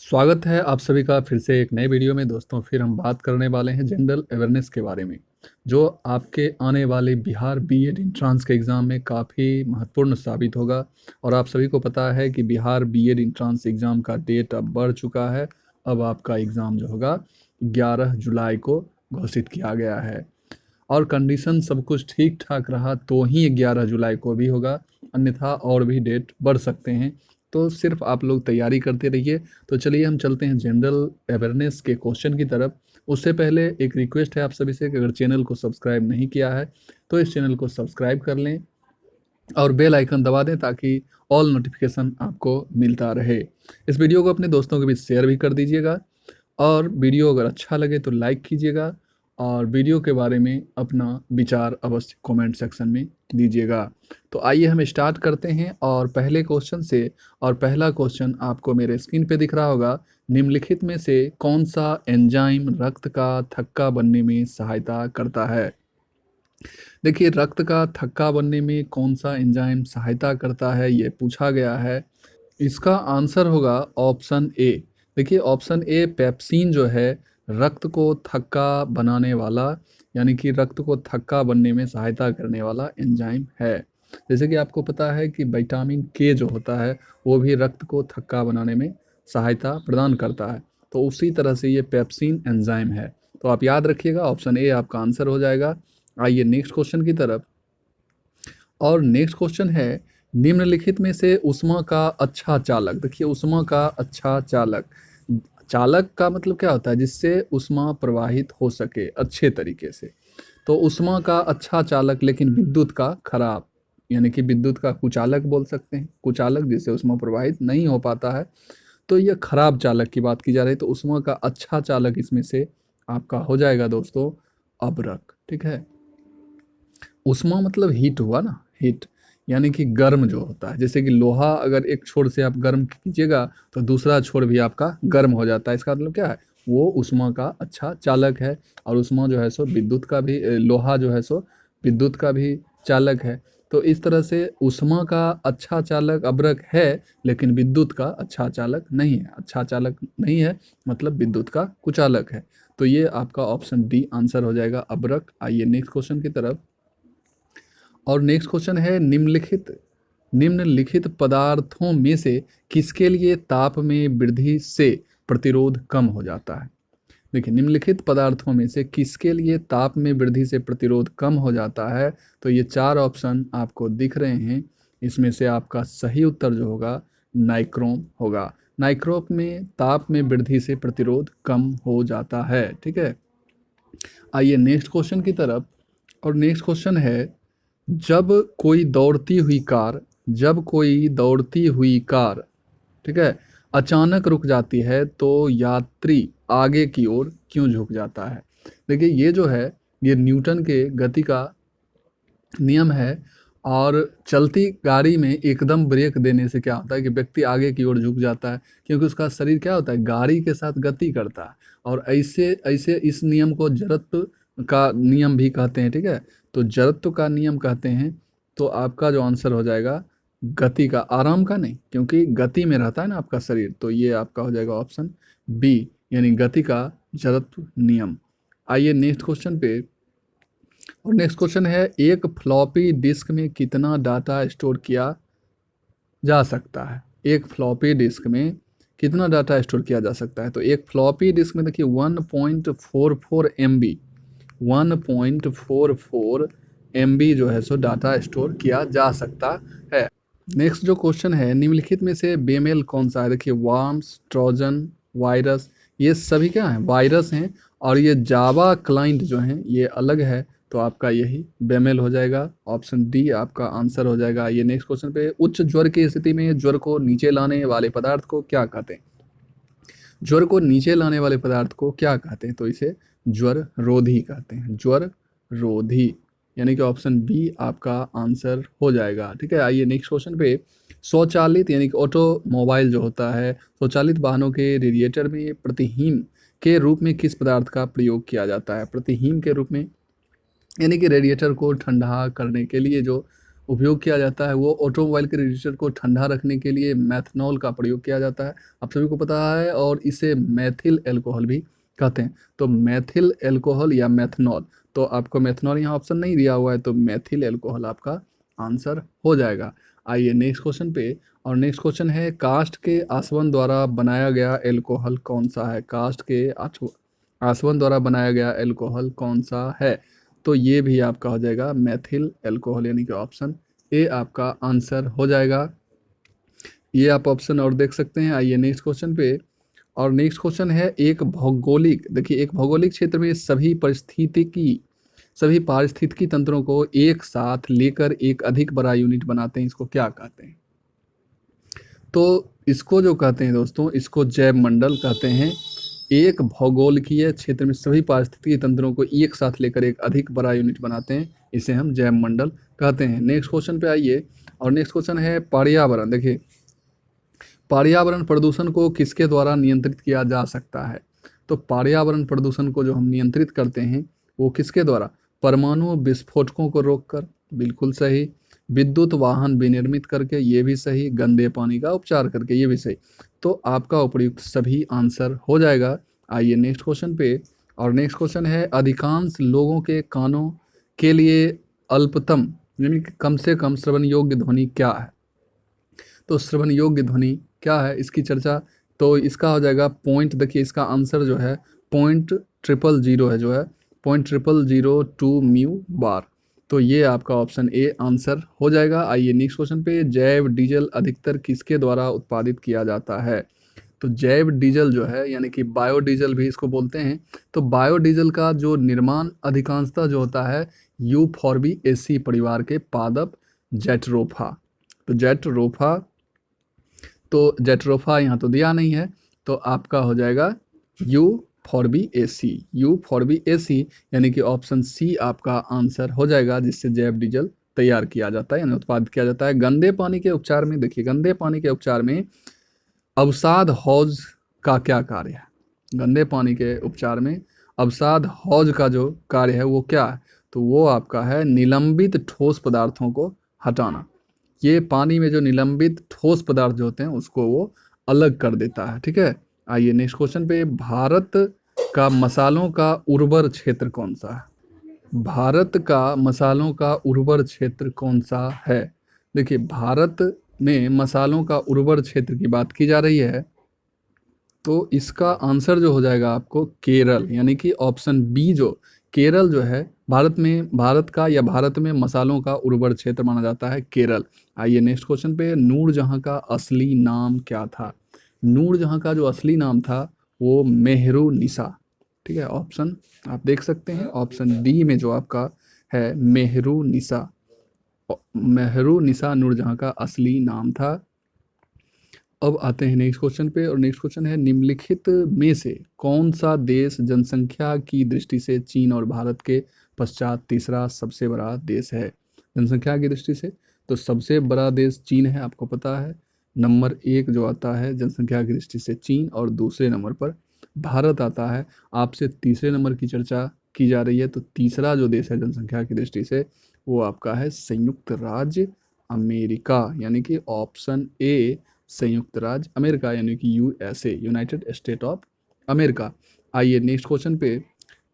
स्वागत है आप सभी का फिर से एक नए वीडियो में। दोस्तों, फिर हम बात करने वाले हैं जनरल अवेयरनेस के बारे में, जो आपके आने वाले बिहार बीएड एंट्रांस के एग्ज़ाम में काफ़ी महत्वपूर्ण साबित होगा। और आप सभी को पता है कि बिहार बीएड एंट्रांस एग्ज़ाम का डेट अब बढ़ चुका है। अब आपका एग्ज़ाम जो होगा 11 जुलाई को घोषित किया गया है, और कंडीशन सब कुछ ठीक ठाक रहा तो ही 11 जुलाई को भी होगा, अन्यथा और भी डेट बढ़ सकते हैं। तो सिर्फ आप लोग तैयारी करते रहिए। तो चलिए हम चलते हैं जनरल अवेयरनेस के क्वेश्चन की तरफ। उससे पहले एक रिक्वेस्ट है आप सभी से कि अगर चैनल को सब्सक्राइब नहीं किया है तो इस चैनल को सब्सक्राइब कर लें और बेल आइकन दबा दें ताकि ऑल नोटिफिकेशन आपको मिलता रहे। इस वीडियो को अपने दोस्तों के बीच शेयर भी कर दीजिएगा, और वीडियो अगर अच्छा लगे तो लाइक कीजिएगा, और वीडियो के बारे में अपना विचार अवश्य कमेंट सेक्शन में दीजिएगा। तो आइए हम स्टार्ट करते हैं और पहले क्वेश्चन से। और पहला क्वेश्चन आपको मेरे स्क्रीन पे दिख रहा होगा। निम्नलिखित में से कौन सा एंजाइम रक्त का थक्का बनने में सहायता करता है? देखिए, रक्त का थक्का बनने में कौन सा एंजाइम सहायता करता है, ये पूछा गया है। इसका आंसर होगा ऑप्शन ए। देखिए, ऑप्शन ए पेप्सिन जो है रक्त को थक्का बनाने वाला, यानी कि रक्त को थक्का बनने में सहायता करने वाला एंजाइम है। जैसे कि आपको पता है कि विटामिन के जो होता है वो भी रक्त को थक्का बनाने में सहायता प्रदान करता है, तो उसी तरह से ये पेप्सिन एंजाइम है। तो आप याद रखिएगा, ऑप्शन ए आपका आंसर हो जाएगा। आइए नेक्स्ट क्वेश्चन की तरफ। और नेक्स्ट क्वेश्चन है, निम्नलिखित में से ऊष्मा का अच्छा चालक। देखिए, ऊष्मा का अच्छा चालक, चालक का मतलब क्या होता है? जिससे ऊष्मा प्रवाहित हो सके अच्छे तरीके से। तो ऊष्मा का अच्छा चालक लेकिन विद्युत का खराब, यानी कि विद्युत का कुचालक बोल सकते हैं। कुचालक जिससे ऊष्मा प्रवाहित नहीं हो पाता है, तो ये खराब चालक की बात की जा रही है। तो ऊष्मा का अच्छा चालक इसमें से आपका हो जाएगा दोस्तों अभ्रक। ठीक है, ऊष्मा मतलब हीट हुआ ना, हीट यानी कि गर्म जो होता है। जैसे कि लोहा अगर एक छोर से आप गर्म कीजिएगा तो दूसरा छोर भी आपका गर्म हो जाता है। इसका मतलब क्या है? वो ऊष्मा का अच्छा चालक है। और ऊष्मा जो है सो विद्युत का भी, लोहा जो है सो विद्युत का भी चालक है। तो इस तरह से ऊष्मा का अच्छा चालक अभ्रक है, लेकिन विद्युत का अच्छा चालक नहीं है। अच्छा चालक नहीं है मतलब विद्युत का कुचालक है। तो ये आपका ऑप्शन डी आंसर हो जाएगा अभ्रक। आइए नेक्स्ट क्वेश्चन की तरफ। और नेक्स्ट क्वेश्चन है, निम्नलिखित पदार्थों में से किसके लिए ताप में वृद्धि से प्रतिरोध कम हो जाता है? देखिए, निम्नलिखित पदार्थों में से किसके लिए ताप में वृद्धि से प्रतिरोध कम हो जाता है? तो ये चार ऑप्शन आपको दिख रहे हैं। इसमें से आपका सही उत्तर जो होगा नाइक्रोम होगा। नाइक्रोम में ताप में वृद्धि से प्रतिरोध कम हो जाता है। ठीक है, आइए नेक्स्ट क्वेश्चन की तरफ। और नेक्स्ट क्वेश्चन है, जब कोई दौड़ती हुई कार जब कोई दौड़ती हुई कार, ठीक है, अचानक रुक जाती है तो यात्री आगे की ओर क्यों झुक जाता है? देखिए, ये जो है ये न्यूटन के गति का नियम है। और चलती गाड़ी में एकदम ब्रेक देने से क्या होता है कि व्यक्ति आगे की ओर झुक जाता है, क्योंकि उसका शरीर क्या होता है, गाड़ी के साथ गति करता है। और ऐसे ऐसे इस नियम को जड़त्व का नियम भी कहते हैं। ठीक है, तो जड़त्व का नियम कहते हैं। तो आपका जो आंसर हो जाएगा गति का, आराम का नहीं, क्योंकि गति में रहता है ना आपका शरीर। तो ये आपका हो जाएगा ऑप्शन बी, यानी गति का जड़त्व नियम। आइए नेक्स्ट क्वेश्चन पे। और नेक्स्ट क्वेश्चन है, एक फ्लॉपी डिस्क में कितना डाटा स्टोर किया जा सकता है? एक फ्लॉपी डिस्क में कितना डाटा स्टोर किया जा सकता है? तो एक फ्लॉपी डिस्क में देखिए 1.44 MB, 1.44 MB जो है सो डाटा स्टोर किया जा सकता है। नेक्स्ट जो क्वेश्चन है, निम्नलिखित में से बेमेल कौन सा है? देखिए, वार्म्स, ट्रोजन, वायरस, ये सभी क्या हैं? वायरस हैं। और ये जावा क्लाइंट जो हैं ये अलग है। तो आपका यही बेमेल हो जाएगा। ऑप्शन डी आपका आंसर हो जाएगा। ये नेक्स्ट क्वेश्चन पे, उच्च ज्वर की स्थिति में ज्वर को नीचे लाने वाले पदार्थ को क्या कहते हैं? ज्वर को नीचे लाने वाले पदार्थ को क्या कहते हैं? तो इसे ज्वर रोधी कहते हैं। ज्वर रोधी, यानी कि ऑप्शन बी आपका आंसर हो जाएगा। ठीक है, आइए नेक्स्ट क्वेश्चन पे। स्वचालित यानी कि ऑटोमोबाइल जो होता है, स्वचालित वाहनों के रेडिएटर में प्रतिहीन के रूप में किस पदार्थ का प्रयोग किया जाता है? प्रतिहीन के रूप में, यानी कि रेडिएटर को ठंडा करने के लिए जो उपयोग किया जाता है वो ऑटोमोबाइल के रेडिएटर को ठंडा रखने के लिए मेथनॉल का प्रयोग किया जाता है, आप सभी को पता है, और इसे मैथिल एल्कोहल भी कहते हैं। तो मैथिल एल्कोहल या मेथनॉल, तो आपको मेथनॉल यहाँ ऑप्शन नहीं दिया हुआ है, तो मैथिल एल्कोहल आपका आंसर हो जाएगा। आइए नेक्स्ट क्वेश्चन पे, और नेक्स्ट क्वेश्चन है काष्ठ के आसवन द्वारा बनाया गया एल्कोहल कौन सा है? काष्ठ के आसवन द्वारा बनाया गया एल्कोहल कौन सा है? तो ये भी आपका हो जाएगा मैथिल एल्कोहल, यानी कि ऑप्शन ए आपका आंसर हो जाएगा। ये आप ऑप्शन और देख सकते हैं। आइए नेक्स्ट क्वेश्चन पे, और नेक्स्ट क्वेश्चन है एक भौगोलिक, देखिए एक भौगोलिक क्षेत्र में सभी पारिस्थितिकी तंत्रों को एक साथ लेकर एक अधिक बड़ा यूनिट बनाते हैं, इसको क्या कहते हैं? तो इसको जो कहते हैं दोस्तों, इसको जैव मंडल कहते हैं। एक भौगोलिकीय क्षेत्र में सभी पारिस्थितिकी तंत्रों को एक साथ लेकर एक अधिक बड़ा यूनिट बनाते हैं, इसे हम जैव मंडल कहते हैं। नेक्स्ट क्वेश्चन पे आइए, और नेक्स्ट क्वेश्चन है पर्यावरण। देखिए पर्यावरण प्रदूषण को किसके द्वारा नियंत्रित किया जा सकता है? तो पर्यावरण प्रदूषण को जो हम नियंत्रित करते हैं वो किसके द्वारा? परमाणु विस्फोटकों को रोककर, बिल्कुल सही। विद्युत वाहन विनिर्मित करके, ये भी सही। गंदे पानी का उपचार करके, ये भी सही। तो आपका उपयुक्त सभी आंसर हो जाएगा। आइए नेक्स्ट क्वेश्चन पे, और नेक्स्ट क्वेश्चन है अधिकांश लोगों के कानों के लिए अल्पतम यानी कि कम से कम श्रवण योग्य ध्वनि क्या है? तो श्रवण योग्य ध्वनि क्या है, इसकी चर्चा, तो इसका हो जाएगा पॉइंट, देखिए इसका आंसर जो है 0.000 है, जो है 0.002 म्यू बार। तो ये आपका ऑप्शन ए आंसर हो जाएगा। आइए नेक्स्ट क्वेश्चन पे, जैव डीजल अधिकतर किसके द्वारा उत्पादित किया जाता है? तो जैव डीजल जो है, यानी कि बायोडीजल भी इसको बोलते हैं, तो बायोडीजल का जो निर्माण अधिकांशतः जो होता है यूफॉर्बिएसी परिवार के पादप जेट्रोफा, तो जेट्रोफा यहाँ तो दिया नहीं है, तो आपका हो जाएगा यूफॉर्बिएसी, यानी कि ऑप्शन सी आपका आंसर हो जाएगा, जिससे जैव डीजल तैयार किया जाता है यानी उत्पादित किया जाता है। गंदे पानी के उपचार में, देखिए गंदे पानी के उपचार में अवसाद हौज का क्या कार्य है? गंदे पानी के उपचार में अवसाद हौज का जो कार्य है वो क्या है? तो वो आपका है निलंबित ठोस पदार्थों को हटाना। ये पानी में जो निलंबित ठोस पदार्थ जो होते हैं उसको वो अलग कर देता है, ठीक है। आइए नेक्स्ट क्वेश्चन पे, भारत का मसालों का उर्वर क्षेत्र कौन सा है? भारत का मसालों का उर्वर क्षेत्र कौन सा है? देखिए भारत में मसालों का उर्वर क्षेत्र की बात की जा रही है, तो इसका आंसर जो हो जाएगा आपको केरल, यानी कि ऑप्शन बी, जो केरल जो है भारत में मसालों का उर्वर क्षेत्र माना जाता है केरल। आइए नेक्स्ट क्वेश्चन पे, नूरजहां का असली नाम क्या था? नूरजहां का जो असली नाम था वो मेहरुनिसा, ठीक है। ऑप्शन आप देख सकते हैं, ऑप्शन डी में जो आपका है मेहरुनिसा नूरजहां का असली नाम था। अब आते हैं नेक्स्ट क्वेश्चन पे, और नेक्स्ट क्वेश्चन है निम्नलिखित में से कौन सा देश जनसंख्या की दृष्टि से चीन और भारत के पश्चात तीसरा सबसे बड़ा देश है? जनसंख्या की दृष्टि से तो सबसे बड़ा देश चीन है, आपको पता है। नंबर 1 जो आता है जनसंख्या की दृष्टि से चीन, और दूसरे नंबर पर भारत आता है। आपसे तीसरे नंबर की चर्चा की जा रही है, तो तीसरा जो देश है जनसंख्या की दृष्टि से वो आपका है संयुक्त राज्य अमेरिका, यानी कि ऑप्शन ए संयुक्त राज्य अमेरिका, यानी कि USA, United state of America. आइए नेक्स्ट क्वेश्चन पे,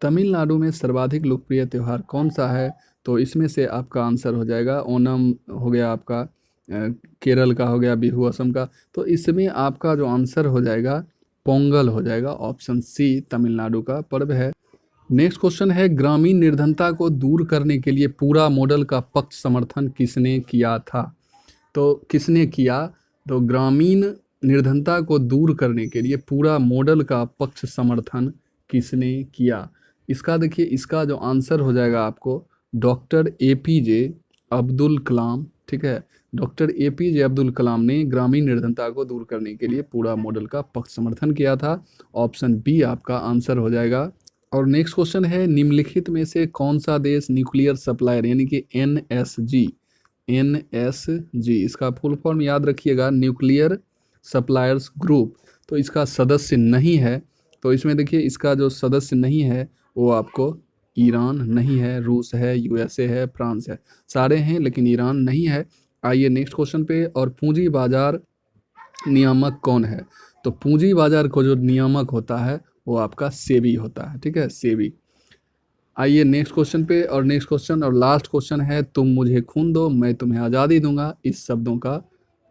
तमिलनाडु में सर्वाधिक लोकप्रिय त्यौहार कौन सा है? तो इसमें से आपका आंसर हो जाएगा ओनम हो गया आपका, केरल का हो गया बिहू असम का, तो इसमें आपका जो आंसर हो जाएगा पोंगल हो जाएगा, ऑप्शन सी तमिलनाडु का पर्व है। नेक्स्ट क्वेश्चन है ग्रामीण निर्धनता को दूर करने के लिए पूरा मॉडल का पक्ष समर्थन किसने किया था? तो किसने किया? तो ग्रामीण निर्धनता को दूर करने के लिए पूरा मॉडल का पक्ष समर्थन किसने किया? इसका देखिए, इसका जो आंसर हो जाएगा आपको डॉक्टर एपीजे अब्दुल कलाम, ठीक है। डॉक्टर एपीजे अब्दुल कलाम ने ग्रामीण निर्धनता को दूर करने के लिए पूरा मॉडल का पक्ष समर्थन किया था, ऑप्शन बी आपका आंसर हो जाएगा। और नेक्स्ट क्वेश्चन है निम्नलिखित में से कौन सा देश न्यूक्लियर सप्लायर, यानी कि एनएसजी, इसका फुल फॉर्म याद रखिएगा, न्यूक्लियर सप्लायर्स ग्रुप, तो इसका सदस्य नहीं है। तो इसमें देखिए इसका जो सदस्य नहीं है वो आपको ईरान नहीं है, रूस है, यूएसए है, फ्रांस है, सारे हैं लेकिन ईरान नहीं है। आइए नेक्स्ट क्वेश्चन पे। और पूंजी बाजार नियामक कौन है? तो पूंजी बाजार को जो नियामक होता है वो आपका सेबी होता है, ठीक है, सेबी। आइए नेक्स्ट क्वेश्चन पे। और नेक्स्ट क्वेश्चन और लास्ट क्वेश्चन है, तुम मुझे खून दो मैं तुम्हें आज़ादी दूंगा, इस शब्दों का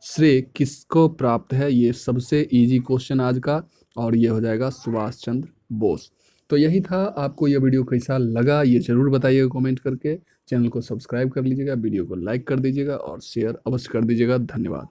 श्रेय किसको प्राप्त है? ये सबसे इजी क्वेश्चन आज का, और ये हो जाएगा सुभाष चंद्र बोस। तो यही था। आपको ये वीडियो कैसा लगा ये ज़रूर बताइएगा कमेंट करके। चैनल को सब्सक्राइब कर लीजिएगा, वीडियो को लाइक कर दीजिएगा और शेयर अवश्य कर दीजिएगा। धन्यवाद।